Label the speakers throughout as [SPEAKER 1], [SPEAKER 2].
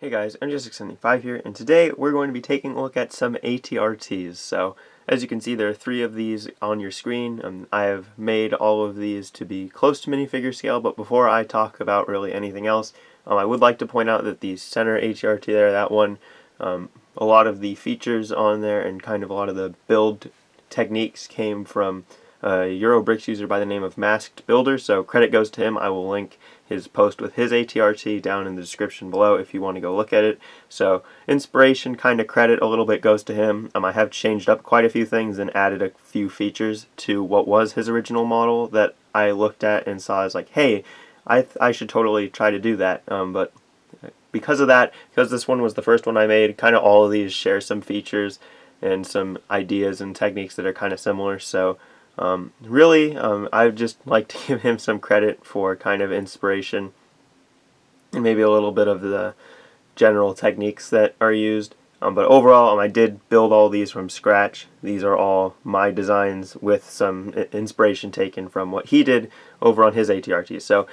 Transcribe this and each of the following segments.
[SPEAKER 1] Hey guys, Untitled here, and today we're going to be taking a look at some AT-RTs. So, as you can see, there are 3 of these on your screen. I have made all of these to be close to minifigure scale, but before I talk about really anything else, I would like to point out that the center AT-RT there, that one, a lot of the features on there and kind of a lot of the build techniques came from a Eurobricks user by the name of Masked Builder, so credit goes to him. I will link his post with his AT-RT down in the description below if you want to go look at it. So inspiration, kind of credit a little bit goes to him. I have changed up quite a few things and added a few features to what was his original model that I looked at and saw as like, hey, I should totally try to do that. But because of that, because this one was the first one I made, kind of all of these share some features and some ideas and techniques that are kind of similar. So really, I'd just like to give him some credit for kind of inspiration and maybe a little bit of the general techniques that are used. But overall, I did build all these from scratch. These are all my designs with some inspiration taken from what he did over on his AT-RT. So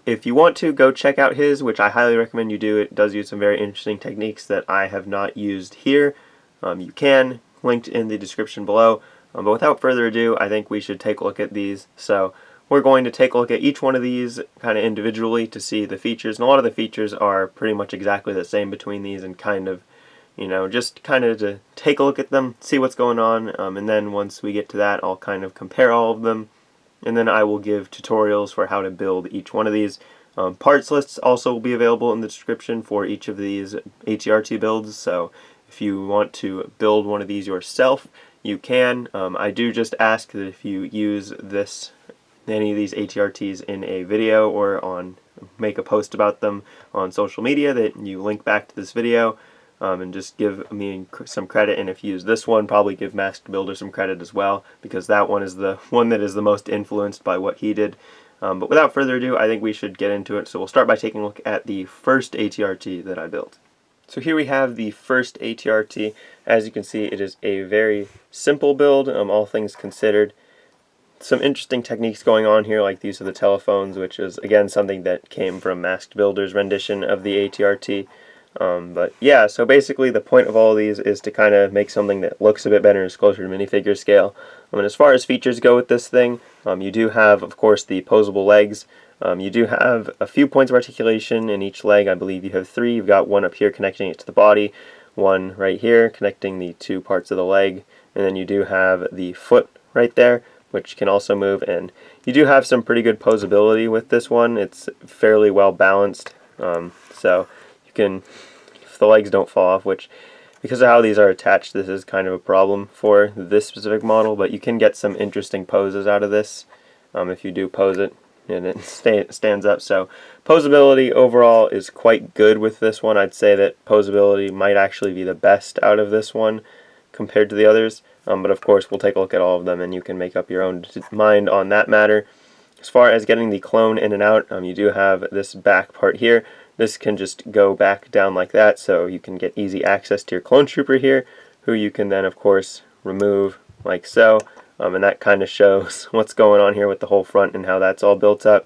[SPEAKER 1] if you want to, go check out his, which I highly recommend you do. It does use some very interesting techniques that I have not used here. You can, linked in the description below. But without further ado, I think we should take a look at these. So we're going to take a look at each one of these kind of individually to see the features. And a lot of the features are pretty much exactly the same between these and kind of, you know, just kind of to take a look at them, see what's going on. And then once we get to that, I'll kind of compare all of them. And then I will give tutorials for how to build each one of these. Parts lists also will be available in the description for each of these AT-RT builds. So if you want to build one of these yourself, you can. I do just ask that if you use any of these AT-RTs in a video or make a post about them on social media, that you link back to this video and just give me some credit. And if you use this one, probably give Masked Builder some credit as well, because that one is the one that is the most influenced by what he did. But without further ado, I think we should get into it. So we'll start by taking a look at the first AT-RT that I built. So here we have the first AT-RT. As you can see, it is a very simple build, all things considered. Some interesting techniques going on here, like the use of the telephones, which is again something that came from Masked Builder's rendition of the AT-RT. But yeah, so basically the point of all of these is to kind of make something that looks a bit better and is closer to minifigure scale. And as far as features go with this thing, you do have, of course, the posable legs. You do have a few points of articulation in each leg. I believe you have 3. You've got one up here connecting it to the body, one right here connecting the 2 parts of the leg, and then you do have the foot right there, which can also move. And you do have some pretty good posability with this one. It's fairly well balanced, so you can, if the legs don't fall off, which because of how these are attached, this is kind of a problem for this specific model, but you can get some interesting poses out of this if you do pose it and it stands up. So posability overall is quite good with this one. I'd say that posability might actually be the best out of this one compared to the others. But of course we'll take a look at all of them and you can make up your own mind on that matter. As far as getting the clone in and out, you do have this back part here. This can just go back down like that, so you can get easy access to your clone trooper here, who you can then of course remove like so. And that kind of shows what's going on here with the whole front and how that's all built up.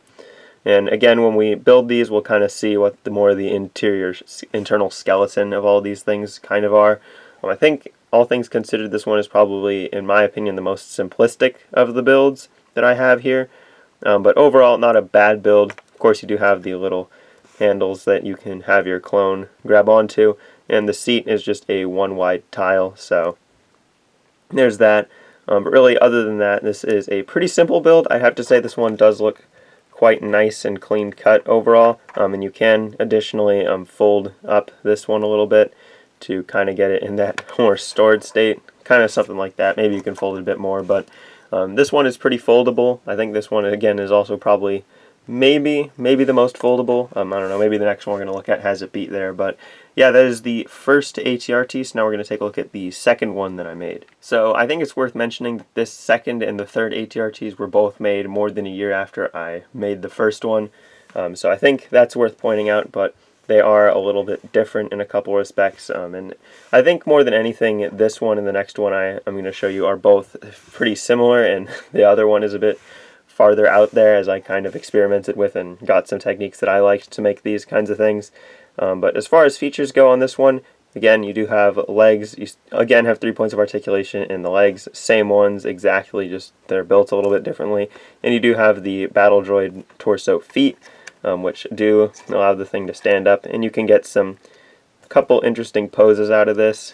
[SPEAKER 1] And again, when we build these, we'll kind of see what the more of the internal skeleton of all these things kind of are. I think all things considered, this one is probably, in my opinion, the most simplistic of the builds that I have here. But overall, not a bad build. Of course, you do have the little handles that you can have your clone grab onto, and the seat is just a 1 wide tile. So there's that. But really, other than that, this is a pretty simple build. I have to say this one does look quite nice and clean cut overall. And you can additionally fold up this one a little bit to kind of get it in that more stored state. Kind of something like that. Maybe you can fold it a bit more, but this one is pretty foldable. I think this one, again, is also probably maybe the most foldable. I don't know, maybe the next one we're going to look at has it beat there, but yeah, that is the first AT-RT. So now we're going to take a look at the second one that I made. So I think it's worth mentioning that this second and the third AT-RTs were both made more than a year after I made the first one. So I think that's worth pointing out, but they are a little bit different in a couple respects. And I think more than anything, this one and the next one I'm going to show you are both pretty similar, and the other one is a bit farther out there as I kind of experimented with and got some techniques that I liked to make these kinds of things. But as far as features go on this one, again, you do have legs. You again have 3 points of articulation in the legs, same ones exactly, just they're built a little bit differently. And you do have the Battle Droid torso feet, which do allow the thing to stand up, and you can get a couple interesting poses out of this.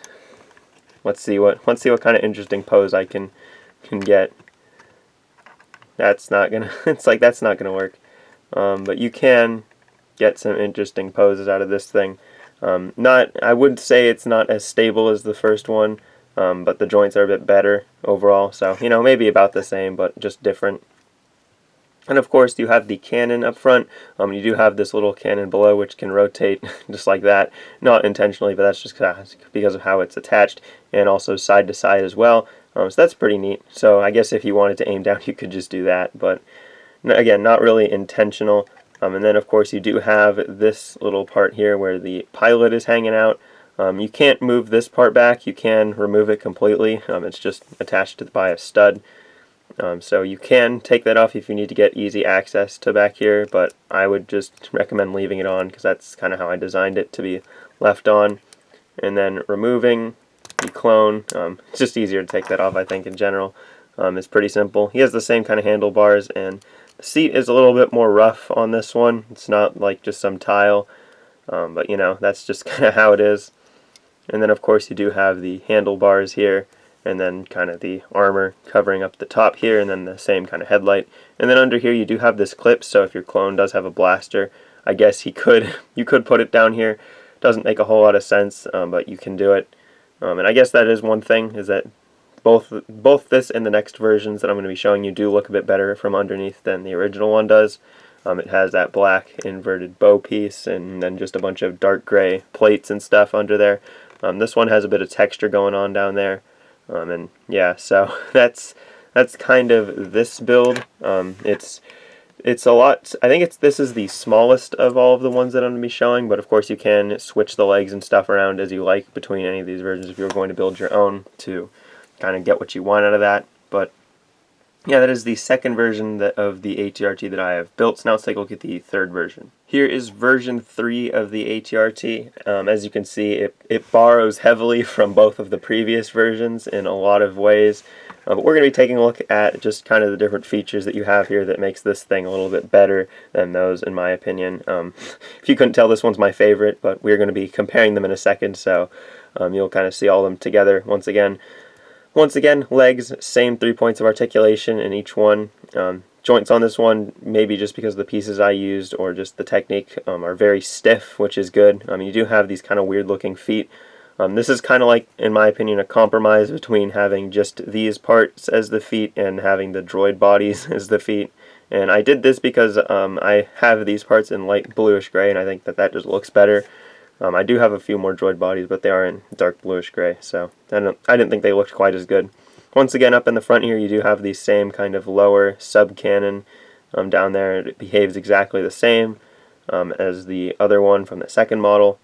[SPEAKER 1] Let's see what kind of interesting pose I can get. That's not gonna. It's like that's not gonna work. But you can get some interesting poses out of this thing. I would say it's not as stable as the first one, but the joints are a bit better overall. So maybe about the same, but just different. And of course, you have the cannon up front. You do have this little cannon below, which can rotate just like that. Not intentionally, but that's just because of how it's attached, and also side to side as well. So that's pretty neat. So I guess if you wanted to aim down, you could just do that. But again, not really intentional. And then, of course, you do have this little part here where the pilot is hanging out. You can't move this part back. You can remove it completely. It's just attached by a stud. So you can take that off if you need to get easy access to back here, but I would just recommend leaving it on because that's kind of how I designed it to be left on. And then removing the clone, it's just easier to take that off, I think, in general. It's pretty simple. He has the same kind of handlebars, and the seat is a little bit more rough on this one. It's not like just some tile, but that's just kind of how it is. And then, of course, you do have the handlebars here, and then kind of the armor covering up the top here, and then the same kind of headlight. And then under here you do have this clip, so if your clone does have a blaster, I guess you could put it down here. Doesn't make a whole lot of sense, but you can do it. And I guess that is one thing, is that both this and the next versions that I'm going to be showing you do look a bit better from underneath than the original one does. It has that black inverted bow piece, and then just a bunch of dark gray plates and stuff under there. This one has a bit of texture going on down there. And yeah, so that's kind of this build. It's a lot. I think this is the smallest of all of the ones that I'm going to be showing, but of course you can switch the legs and stuff around as you like between any of these versions if you're going to build your own to kind of get what you want out of that. But yeah, that is the second version of the AT-RT that I have built. So now let's take a look at the third version. Here is version 3 of the AT-RT. As you can see, it borrows heavily from both of the previous versions in a lot of ways. But we're going to be taking a look at just kind of the different features that you have here that makes this thing a little bit better than those, in my opinion. If you couldn't tell, this one's my favorite, but we're going to be comparing them in a second, so you'll kind of see all of them together once again. Once again, legs, same 3 points of articulation in each one. Joints on this one, maybe just because the pieces I used or just the technique, are very stiff, which is good. You do have these kind of weird looking feet. This is kind of like, in my opinion, a compromise between having just these parts as the feet and having the droid bodies as the feet. And I did this because I have these parts in light bluish gray, and I think that just looks better. I do have a few more droid bodies, but they are in dark bluish gray, so I didn't think they looked quite as good. Once again, up in the front here, you do have the same kind of lower sub-cannon down there. It behaves exactly the same as the other one from the second model.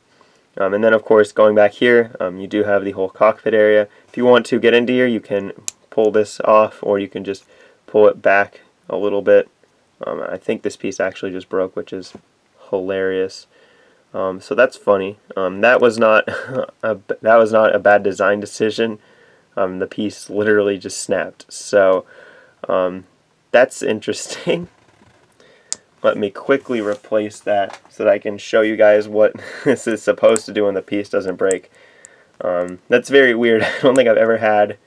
[SPEAKER 1] And then, of course, going back here, you do have the whole cockpit area. If you want to get into here, you can pull this off, or you can just pull it back a little bit. I think this piece actually just broke, which is hilarious. So that's funny. That was not a bad design decision. The piece literally just snapped. So that's interesting. Let me quickly replace that so that I can show you guys what this is supposed to do when the piece doesn't break. That's very weird. I don't think I've ever had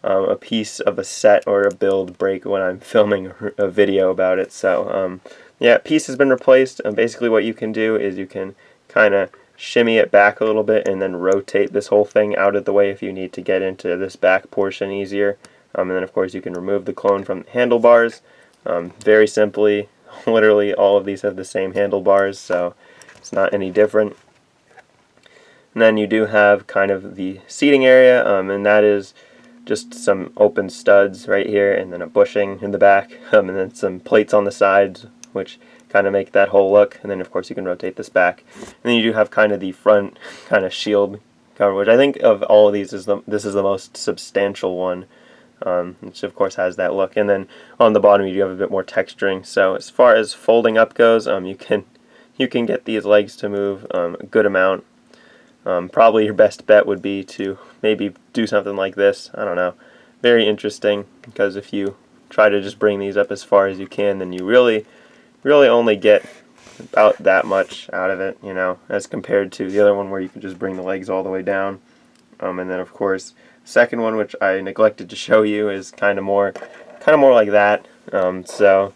[SPEAKER 1] a piece of a set or a build break when I'm filming a video about it. So yeah, piece has been replaced. Basically what you can do is you can kind of shimmy it back a little bit and then rotate this whole thing out of the way if you need to get into this back portion easier. And then of course you can remove the clone from the handlebars very simply. Literally all of these have the same handlebars, so it's not any different. And then you do have kind of the seating area, and that is just some open studs right here, and then a bushing in the back, and then some plates on the sides, which kind of make that whole look. And then of course you can rotate this back. And then you do have kind of the front kind of shield cover, which I think of all of these this is the most substantial one, which of course has that look. And then on the bottom you do have a bit more texturing. So as far as folding up goes, you you can get these legs to move a good amount. Probably your best bet would be to maybe do something like this. I don't know. Very interesting, because if you try to just bring these up as far as you can, then you really only get about that much out of it, you know, as compared to the other one where you can just bring the legs all the way down. And then of course, second one, which I neglected to show you, is kind of more like that. So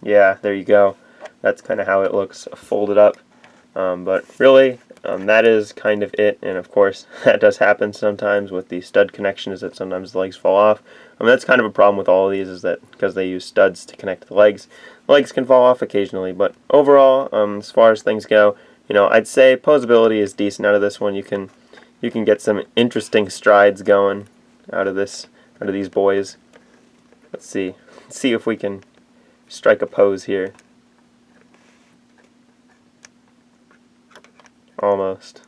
[SPEAKER 1] yeah, there you go. That's kind of how it looks folded up. But really, that is kind of it. And of course, that does happen sometimes with the stud connection, is that sometimes the legs fall off. That's kind of a problem with all of these, is that because they use studs to connect the legs can fall off occasionally. But overall, as far as things go, you know, I'd say posability is decent out of this one. You can get some interesting strides going out of these boys. Let's see if we can strike a pose here. Almost.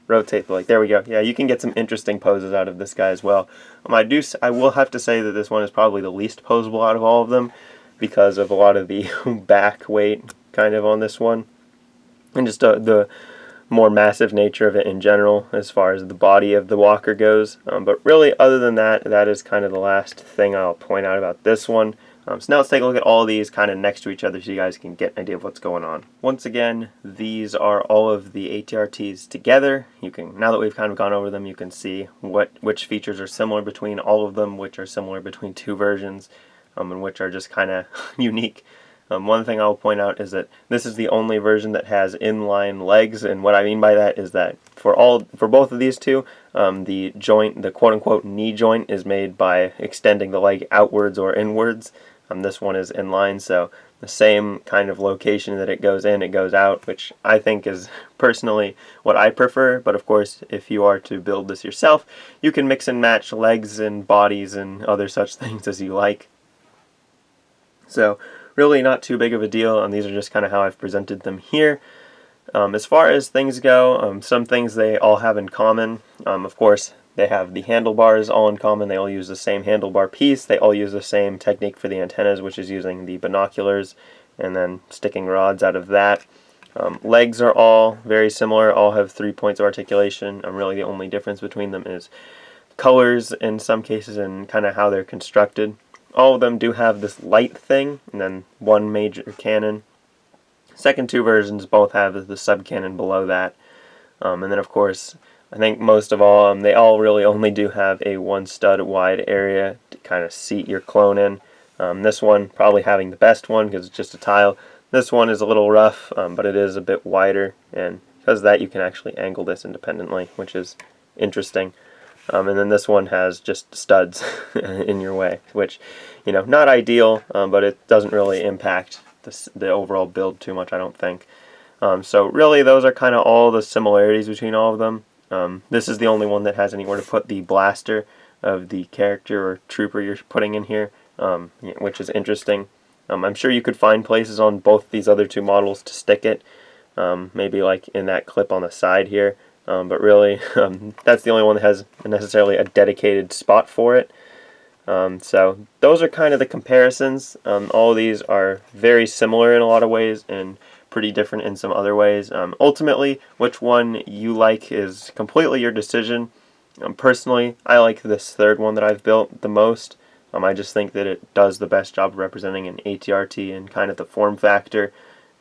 [SPEAKER 1] Rotate the leg. There we go. Yeah, you can get some interesting poses out of this guy as well. I will have to say that this one is probably the least posable out of all of them, because of a lot of the back weight kind of on this one, and just the more massive nature of it in general as far as the body of the walker goes. But really, other than that, that is kind of the last thing I'll point out about this one. So now let's take a look at all of these kind of next to each other so you guys can get an idea of what's going on. Once again, these are all of the AT-RTs together. Now that we've kind of gone over them, you can see which features are similar between all of them, which are similar between two versions, and which are just kind of unique. One thing I'll point out is that this is the only version that has inline legs, and what I mean by that is that for both of these two, the joint, the quote-unquote knee joint, is made by extending the leg outwards or inwards. This one is inline, so the same kind of location that it goes in, it goes out, which I think is personally what I prefer. But of course, if you are to build this yourself, you can mix and match legs and bodies and other such things as you like. So really not too big of a deal, and these are just kind of how I've presented them here. As far as things go, some things they all have in common. Of course, they have the handlebars all in common. They all use the same handlebar piece. They all use the same technique for the antennas, which is using the binoculars and then sticking rods out of that. Legs are all very similar, all have 3 points of articulation. Really the only difference between them is colors in some cases and kind of how they're constructed. All of them do have this light thing, and then one major cannon. Second two versions both have the sub-cannon below that. And then of course, I think most of all, they all really only do have a one stud wide area to kind of seat your clone in. This one probably having the best one because it's just a tile. This one is a little rough, but it is a bit wider, and because of that you can actually angle this independently, which is interesting. And then this one has just studs in your way, which, you know, not ideal, but it doesn't really impact the overall build too much, I don't think. So really those are kind of all the similarities between all of them. This is the only one that has anywhere to put the blaster of the character or trooper you're putting in here, which is interesting. I'm sure you could find places on both these other two models to stick it, maybe like in that clip on the side here, but really that's the only one that has necessarily a dedicated spot for it. So those are kind of the comparisons. All of these are very similar in a lot of ways and pretty different in some other ways. Ultimately, which one you like is completely your decision. Personally, I like this third one that I've built the most. I just think that it does the best job of representing an AT-RT and kind of the form factor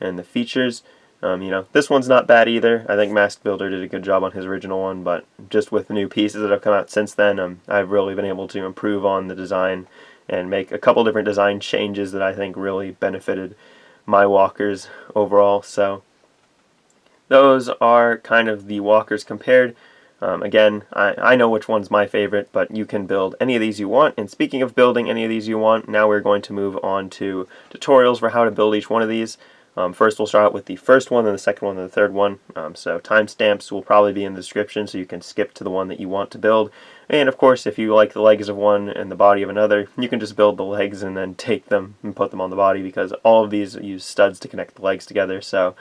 [SPEAKER 1] and the features. You know, this one's not bad either. I think Mask Builder did a good job on his original one, but just with the new pieces that have come out since then, I've really been able to improve on the design and make a couple different design changes that I think really benefited my walkers overall. So those are kind of the walkers compared. Again, I know which one's my favorite, but you can build any of these you want. And speaking of building any of these you want, now we're going to move on to tutorials for how to build each one of these. First we'll start out with the first one, then the second one, then the third one. So timestamps will probably be in the description, so you can skip to the one that you want to build. And of course, if you like the legs of one and the body of another, you can just build the legs and then take them and put them on the body, because all of these use studs to connect the legs together. So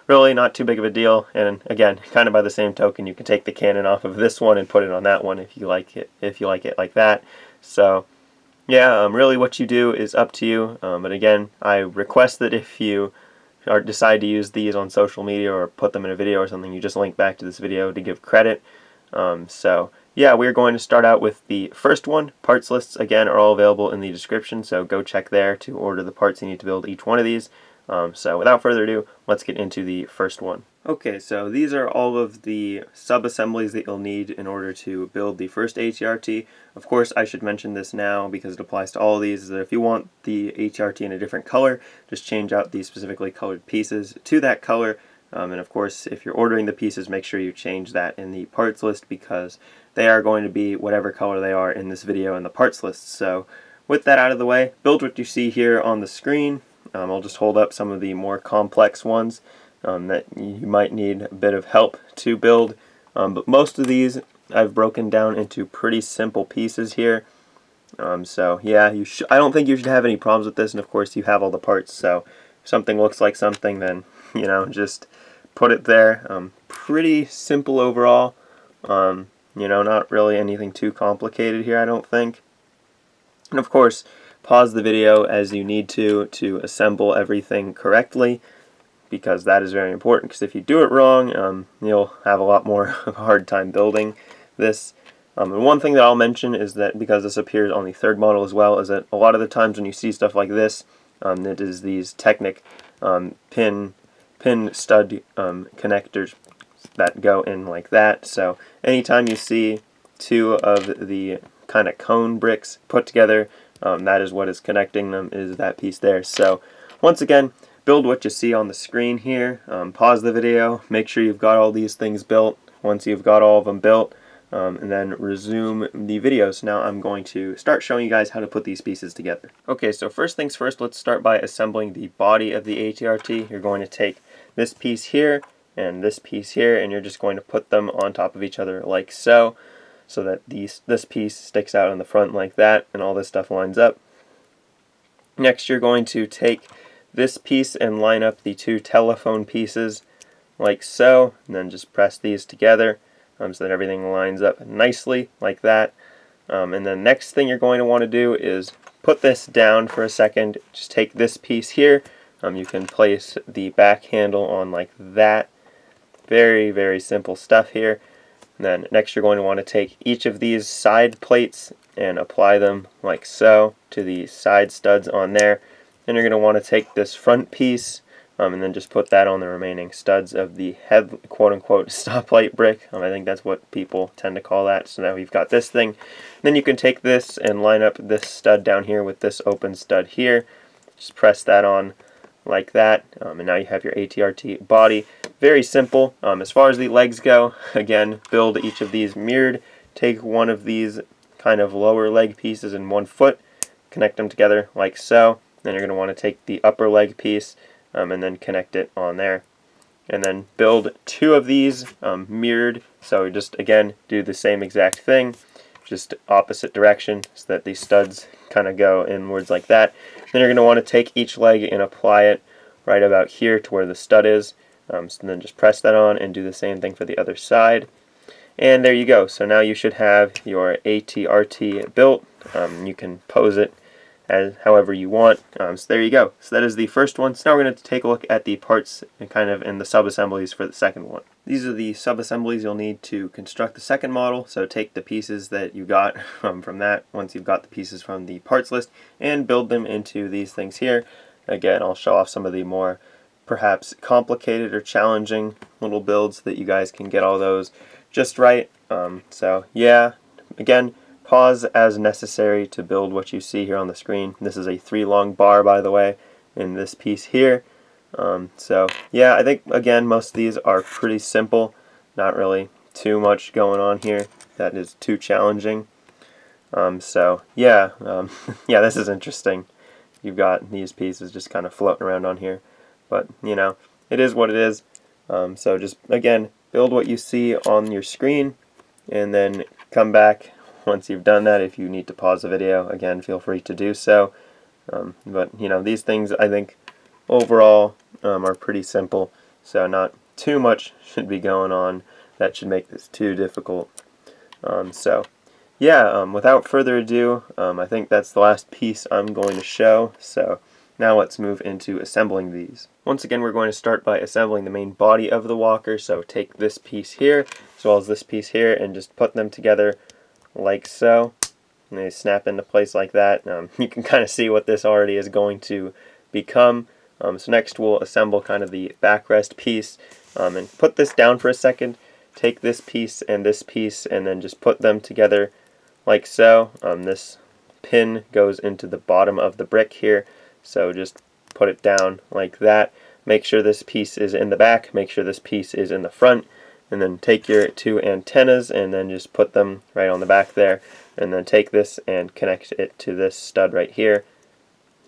[SPEAKER 1] really not too big of a deal. And again, kind of by the same token, you can take the cannon off of this one and put it on that one if you like it like that. So yeah, really what you do is up to you. But again, I request that if you or decide to use these on social media or put them in a video or something, you just link back to this video to give credit. So yeah, we're going to start out with the first one. Parts lists, again, are all available in the description, so go check there to order the parts you need to build each one of these. So without further ado, let's get into the first one. Okay, so these are all of the sub-assemblies that you'll need in order to build the first AT-RT. Of course, I should mention this now because it applies to all of these, is that if you want the AT-RT in a different color, just change out the specifically colored pieces to that color. And of course, if you're ordering the pieces, make sure you change that in the parts list because they are going to be whatever color they are in this video in the parts list. So with that out of the way, build what you see here on the screen. I'll just hold up some of the more complex ones that you might need a bit of help to build. But most of these I've broken down into pretty simple pieces here. So yeah, I don't think you should have any problems with this, and of course you have all the parts, so if something looks like something, then just put it there. Pretty simple overall. Not really anything too complicated here, I don't think. And of course, pause the video as you need to assemble everything correctly, because that is very important, because if you do it wrong, you'll have a lot more of a hard time building this. And one thing that I'll mention is that, because this appears on the third model as well, is that a lot of the times when you see stuff like this, it is these Technic pin stud connectors that go in like that. So anytime you see two of the kind of cone bricks put together, that is what is connecting them, is that piece there. So once again, build what you see on the screen here. Pause the video, make sure you've got all these things built. Once you've got all of them built, and then resume the video. So now I'm going to start showing you guys how to put these pieces together. Okay, so first things first, let's start by assembling the body of the AT-RT. You're going to take this piece here and this piece here, and you're just going to put them on top of each other like so that this piece sticks out in the front like that, and all this stuff lines up. Next, you're going to take this piece and line up the two telephone pieces like so, and then just press these together so that everything lines up nicely like that. And then next thing you're going to want to do is put this down for a second. Just take this piece here. You can place the back handle on like that. Very, very simple stuff here. And then next you're going to want to take each of these side plates and apply them like so to the side studs on there. Then you're going to want to take this front piece and then just put that on the remaining studs of the head, quote-unquote, stoplight brick. I think that's what people tend to call that. So now we've got this thing. Then you can take this and line up this stud down here with this open stud here. Just press that on like that, and now you have your AT-RT body. Very simple. As far as the legs go, again, build each of these mirrored. Take one of these kind of lower leg pieces in one foot, connect them together like so. Then you're going to want to take the upper leg piece and then connect it on there. And then build two of these mirrored. So just, again, do the same exact thing, just opposite direction, so that these studs kind of go inwards like that. Then you're going to want to take each leg and apply it right about here to where the stud is. So then just press that on and do the same thing for the other side. And there you go. So now you should have your AT-RT built. You can pose it as however you want. So there you go. So that is the first one. So now we're going to take a look at the parts and kind of in the sub-assemblies for the second one. These are the sub-assemblies you'll need to construct the second model. So take the pieces that you got from that, once you've got the pieces from the parts list, and build them into these things here. Again, I'll show off some of the more perhaps complicated or challenging little builds so that you guys can get all those just right. So yeah, again, pause as necessary to build what you see here on the screen. This is a 3-long bar, by the way, in this piece here. So yeah, I think again most of these are pretty simple. Not really too much going on here that is too challenging. So yeah, yeah, this is interesting. You've got these pieces just kind of floating around on here, but it is what it is. So just again, build what you see on your screen, and then come back once you've done that. If you need to pause the video, again, feel free to do so. But these things, I think overall are pretty simple, so not too much should be going on that should make this too difficult. So yeah, without further ado, I think that's the last piece I'm going to show. So Now let's move into assembling these. Once again, we're going to start by assembling the main body of the walker. So take this piece here as well as this piece here and just put them together like so. And they snap into place like that. You can kind of see what this already is going to become. So next we'll assemble kind of the backrest piece and put this down for a second. Take this piece and then just put them together like so. This pin goes into the bottom of the brick here, so just put it down like that. Make sure this piece is in the back, make sure this piece is in the front, and then take your two antennas and then just put them right on the back there, and then take this and connect it to this stud right here,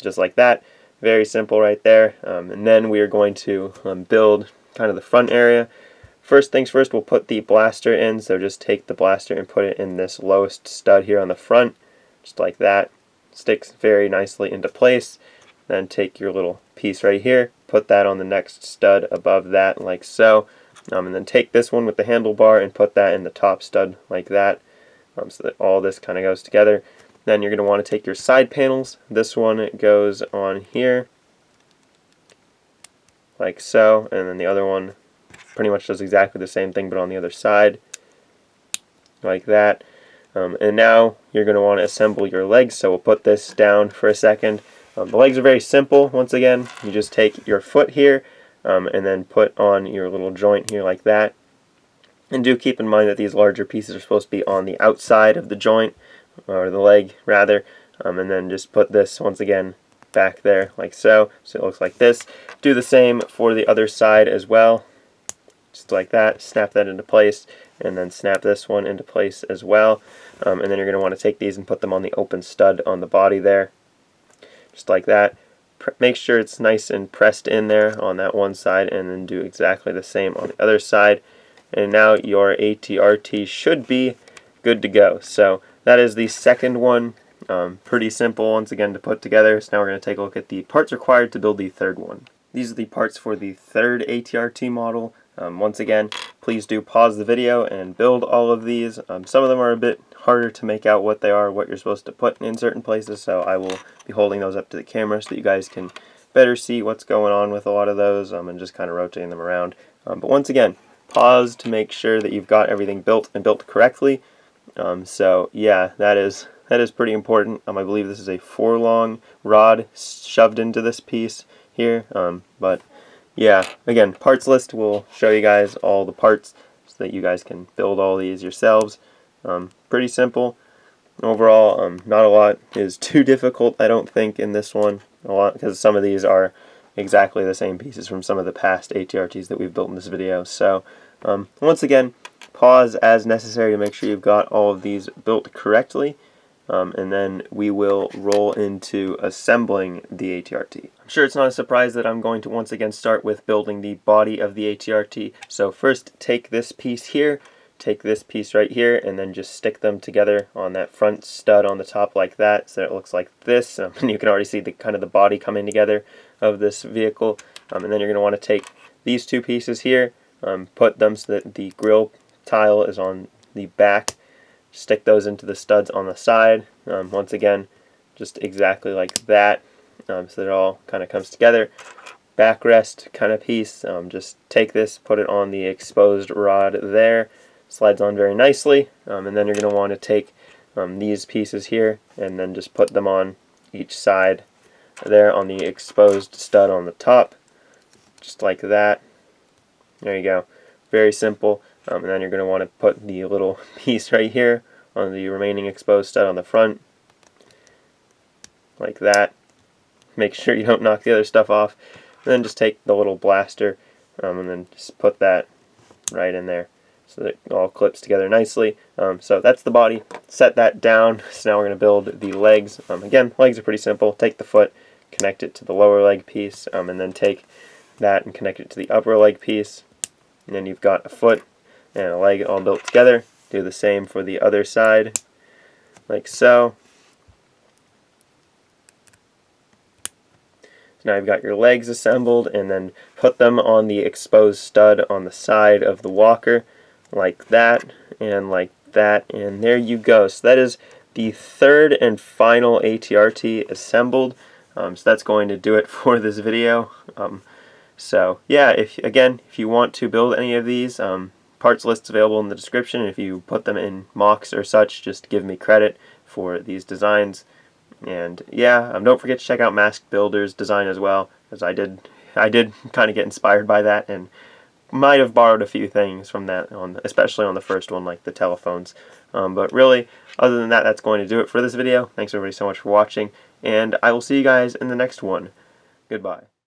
[SPEAKER 1] just like that. Very simple right there. And then we are going to build kind of the front area. First things first, we'll put the blaster in, so just take the blaster and put it in this lowest stud here on the front, just like that. Sticks very nicely into place. Then take your little piece right here, put that on the next stud above that like so, and then take this one with the handlebar and put that in the top stud like that, so that all this kind of goes together. Then you're going to want to take your side panels. This one goes on here like so, and then the other one pretty much does exactly the same thing but on the other side like that. And now you're going to want to assemble your legs, so we'll put this down for a second. The legs are very simple. Once again, you just take your foot here and then put on your little joint here like that. And do keep in mind that these larger pieces are supposed to be on the outside of the joint, or the leg rather, and then just put this once again back there like so, so it looks like this. Do the same for the other side as well, just like that. Snap that into place, and then snap this one into place as well, and then you're going to want to take these and put them on the open stud on the body there, just like that. Make sure it's nice and pressed in there on that one side, and then do exactly the same on the other side. And now your AT-RT should be good to go. So that is the second one. Pretty simple once again to put together. So now we're going to take a look at the parts required to build the third one. These are the parts for the third AT-RT model. Once again, please do pause the video and build all of these. Some of them are a bit harder to make out what they are, what you're supposed to put in certain places, so I will be holding those up to the camera so that you guys can better see what's going on with a lot of those, and just kind of rotating them around. But once again, pause to make sure that you've got everything built and built correctly. So yeah, that is pretty important. I believe this is a 4-long rod shoved into this piece here, but yeah, again, parts list will show you guys all the parts so that you guys can build all these yourselves. Pretty simple overall. Not a lot is too difficult, I don't think, in this one, a lot, because some of these are exactly the same pieces from some of the past AT-RTs that we've built in this video. So once again, pause as necessary to make sure you've got all of these built correctly, and then we will roll into assembling the AT-RT. I'm sure it's not a surprise that I'm going to once again start with building the body of the AT-RT. So first, take this piece here, take this piece right here, and then just stick them together on that front stud on the top like that, so it looks like this. And you can already see the kind of the body coming together of this vehicle. And then you're going to want to take these two pieces here, put them so that the grill tile is on the back. Stick those into the studs on the side. Once again, just exactly like that, so that it all kind of comes together. Backrest kind of piece. Just take this, put it on the exposed rod there. Slides on very nicely. And then you're going to want to take these pieces here and then just put them on each side there on the exposed stud on the top, just like that. There you go. Very simple. And then you're going to want to put the little piece right here on the remaining exposed stud on the front, like that. Make sure you don't knock the other stuff off. And then just take the little blaster and then just put that right in there so that it all clips together nicely. So that's the body. Set that down. So now we're going to build the legs. Again, legs are pretty simple. Take the foot, connect it to the lower leg piece, and then take that and connect it to the upper leg piece. And then you've got a foot and a leg all built together. Do the same for the other side, like so. So now you've got your legs assembled, and then put them on the exposed stud on the side of the walker, like that, and there you go. So that is the third and final AT-RT assembled. So that's going to do it for this video. So yeah, if you want to build any of these, parts lists available in the description. If you put them in mocks or such, just give me credit for these designs. And yeah, don't forget to check out Mask Builder's design as well, because I did kind of get inspired by that, and might have borrowed a few things from that, especially on the first one, like the telephones. But really, other than that, that's going to do it for this video. Thanks everybody so much for watching, and I will see you guys in the next one. Goodbye.